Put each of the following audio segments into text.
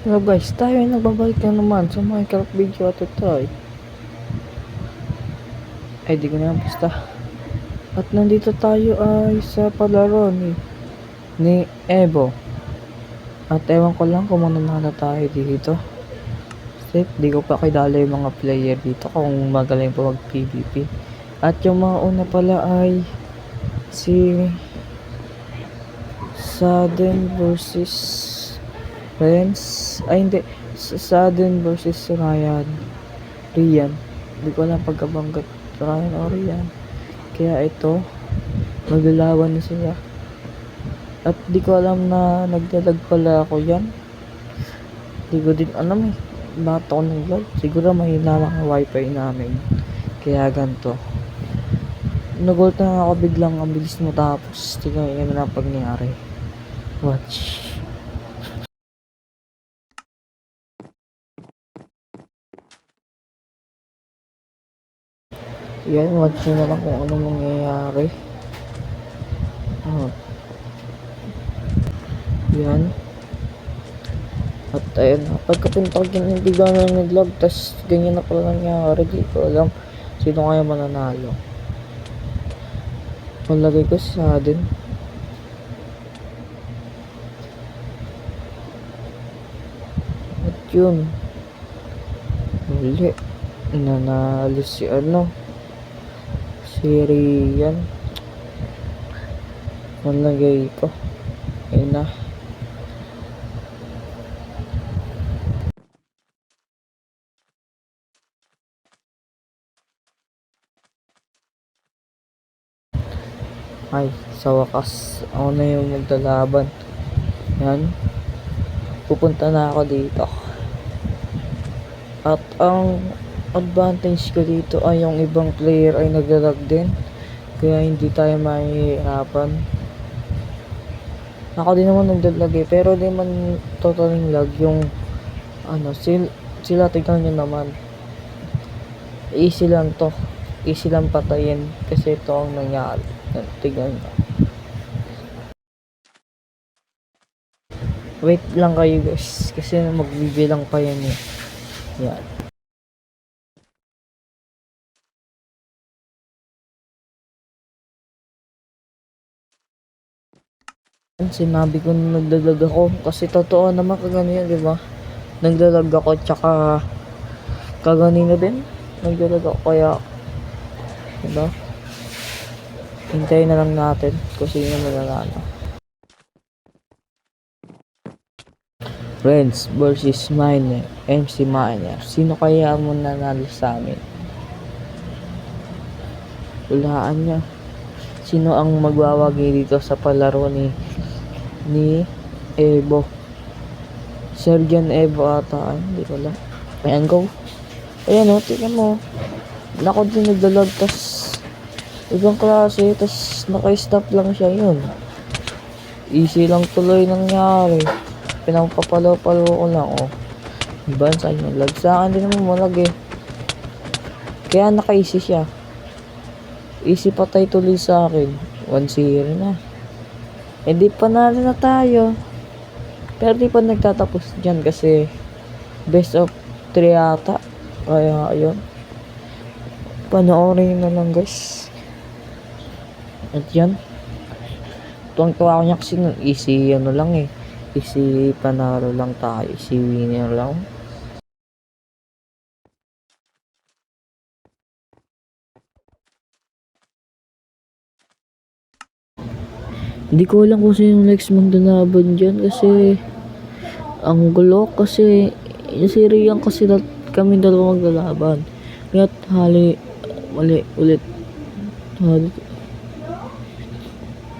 Hello guys, tayo ay nagbabalik na naman sa Minecraft video at ito ay di ko na basta. At nandito tayo ay sa palaro ni Evo. At ewan ko lang kung mananalo tayo dito. Kasi di ko pa kilala yung mga player dito kung magaling pa mag PvP. At yung mga una pala ay si Sudden versus Friends. Ay hindi, Sudden versus Ryan. Hindi ko alam pagkabanggat Ryan o Ryan. Kaya ito, maglalaban na sila. At di ko alam na nagdalag pala ako yan. Di ko din alam bakit ako nag-vlog. Siguro may lamang wifi namin. Kaya ganito. Nagulat na ako biglang, ang bilis mo tapos. Tignan yun na pangyari. Watch. Yan, watch nyo na lang kung ano mangyayari. Yan. At ayun, pagkapunta ko dyan, hindi gano'n nag-log, tas ganyan na pala nangyayari. Di ko alam sino kaya mananalo. Malagay ko si Sudden. At yun, muli, nanalo si si Ryan. Malagay ko. Ayun na. Ay, sa wakas, ako na yung maglalaban. Yan. Pupunta na ako dito. At ang advantage ko dito ay yung ibang player ay naglalag din. Kaya hindi tayo mahihirapan. Ako din naman naglalag pero di man totaling lag yung sila tignan nyo naman. Easy lang to. Easy lang patayin kasi ito ang nangyari. Tignan nyo. Wait lang kayo guys kasi magbibilang pa yan eh. Yan. Sinabi ko na naglalag ako kasi totoo naman kaganina, di ba? Naglalag ako tsaka kaganina din naglalag ako kaya diba? Hintayin na lang natin kung sino mananalo. Friends versus Miner, MC Miner. Sino kaya mo nanalo sa amin? Hulaan niya. Sino ang magwawagi dito sa palaro ni Evo? Sergeant Evo ata. Hindi ko lang. Ayan, go. Ayan o, tingnan mo. Nako din nagdalag, tas ibang klase, tas naka-stop lang siya yun. Easy lang tuloy nangyari. Pinapapalo-palo ko lang, oh. Diba, saan yung lag? Sa akin din naman malag eh. Kaya naka-easy siya. Easy patay tuloy sa akin. 1-0 na. Eh di panalo na tayo. Pero di pa nagtatapos dyan kasi best of 3 ata. Kaya ayun. Panoorin na lang guys. At yan. Tuwang-tuwa ko niya kasi easy lang eh. Easy panalo lang tayo. Easy winner lang. Hindi ko alam kung sino next maglalaban dyan kasi ang gulo kasi yung si Rian kasi kami dalawa maglalaban. Kaya't mali ulit.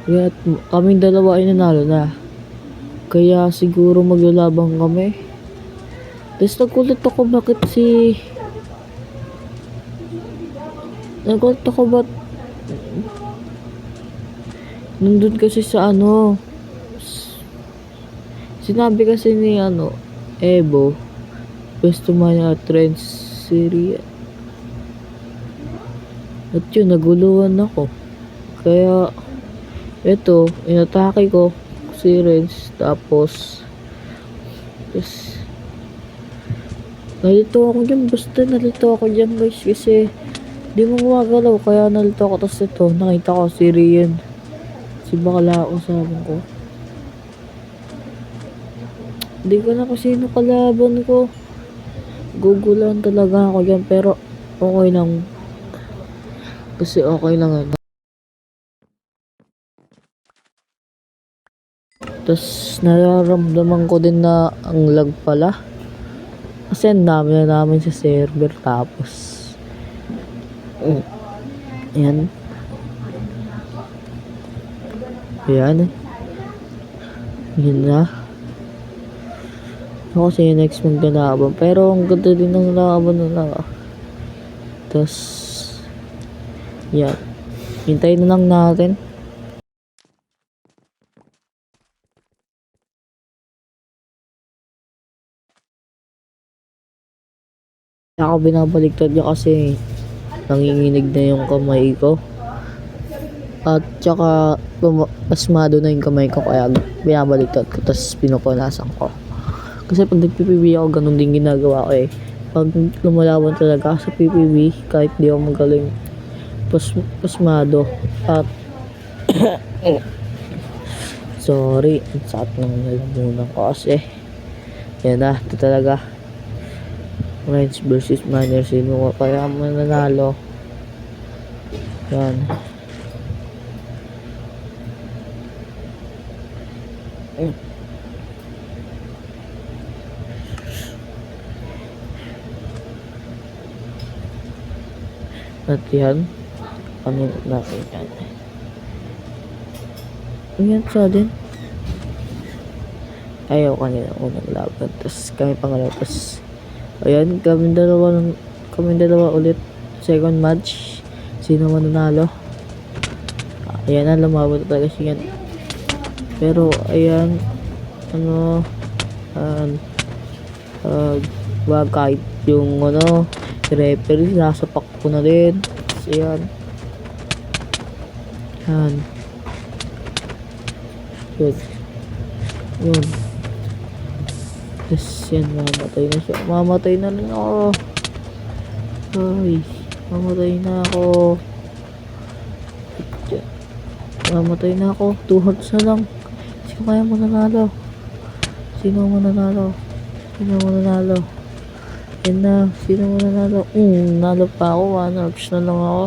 Kaya't kami dalawa ay nanalo na. Kaya siguro maglalaban kami. Tapos nagulat ako ba't nandun kasi sa sinabi kasi ni Evo gusto man trend series at yun naguluhan ako kaya eto inatake ko si Renz tapos Nalito ako dyan, basta nalito ako dyan guys kasi di mo gumagalaw kaya nalito ako. Tapos ito, nakita ko si Rian. Si bakla ako sabi ko. Di ko na kung sino kalaban ko. Gugulan talaga ako dyan pero okay lang. Kasi okay lang ano. Tapos nararamdaman ko din na ang lag pala. Kasi ang dami na namin sa server tapos yan. Yan. Yun na. Ako kasi yung next maglalaban. Pero ang ganda din ng laban nila. Tapos yan. Hintayin na lang natin. Ako binabaliktad niya kasi nanginginig na yung kamay ko. At tsaka pasmado na yung kamay ko kaya binabaliktad ko tapos pinupunasan ko. Kasi pag nag-PPV ako ganun din ginagawa ko eh. Pag lumalaban talaga sa PPV kahit di ako magaling pasmado at sorry, ang sakit ng lalamunan ko kasi yan na, ito talaga Reds versus Miners, sino kaya mananalo yan. At yan ano natin yan yan sa din ayaw kanina unang laban tapos kami pangalawa tapos ayan kami dalawa ulit second match sino mananalo ayan na lumaban talaga siya pero ayan ano wag kahit yung ano referee nasapak ko na din so yan yun tapos yan mamatay na siya mamatay na rin ako ay mamatay na ako mamatay na ako 2 hearts na lang sino kaya mananalo sino mananalo yan na sino mananalo nalo pa ako 1 hearts na lang ako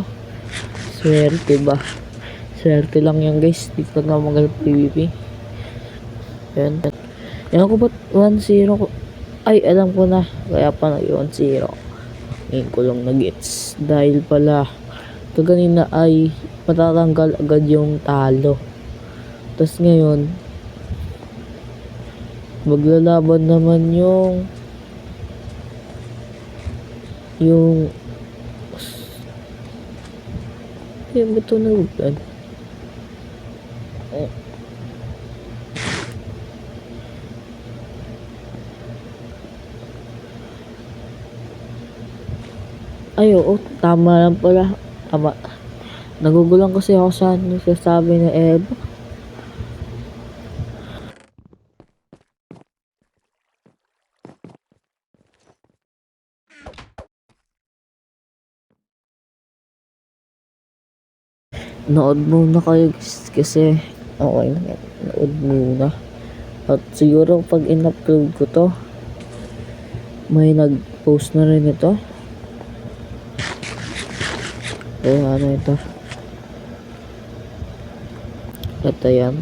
swerte ba swerte lang yan guys di ko na magaling PvP yan yan ko ba't 1-0 ko ay alam ko na kaya pa nag 1-0 ngayon ko lang nag-gets dahil pala ito ganina ay matatanggal agad yung talo tas ngayon maglalaban naman yung ba't ito naguglan ay oo tama lang pala tama nagugulang kasi ako sa nagsasabi na Eva nood muna kayo guys kasi okay na nood muna at siguro pag in-upload ko to may nag-post na rin ito ano ito at ayan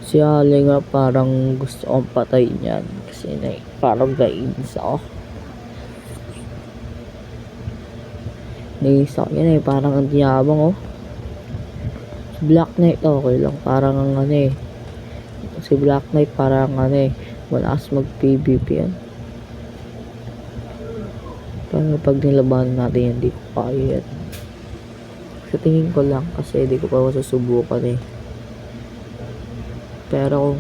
si Ali nga parang gusto kong patayin yan kasi parang naiinis ako naiinis ako yan parang ang diyabang si Black Knight okay lang parang ang si Black Knight parang malakas mag PvP yan pero pag nilabanan natin yan di ko kaya yan sa tingin ko lang kasi di ko pa masusubukan pero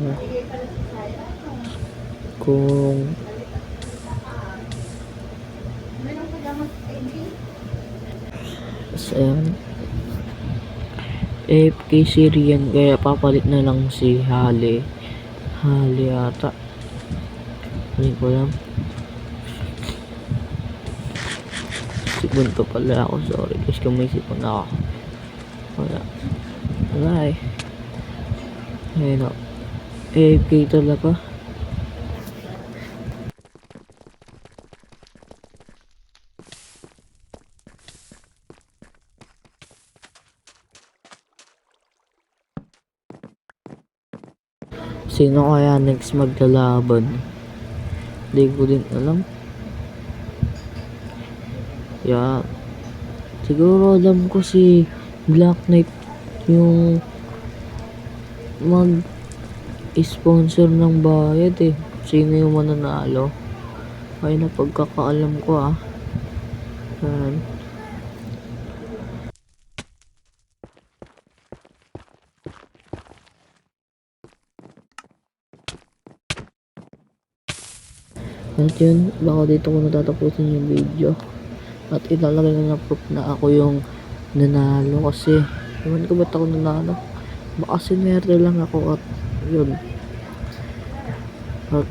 kung ayan AFK si Rian kaya papalit na lang si Hale ata hindi ko lang Sipon pa pala ako. Sorry guys kung may sipon ako. Wala. Wala eh. Ayun o. AFK talaga. Sino kaya next maglalaban? Hindi ko din alam. Yeah. Siguro alam ko si Black Knight yung mag-sponsor ng bayad eh. Sino yung mananalo? Ay na pagkakaalam ko ah. Yan. At yun, baka dito ko natatapusin yung video. At ilalagay ko na proof na ako yung nanalo kasi ewan ko ba't ako nanalo. Baka sinwerte lang ako at yun. At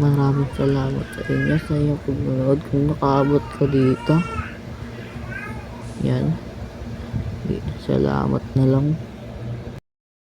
maraming salamat sa inyo sa inyong pagmanood. Kung nakaabot ka dito, yan. Salamat na lang.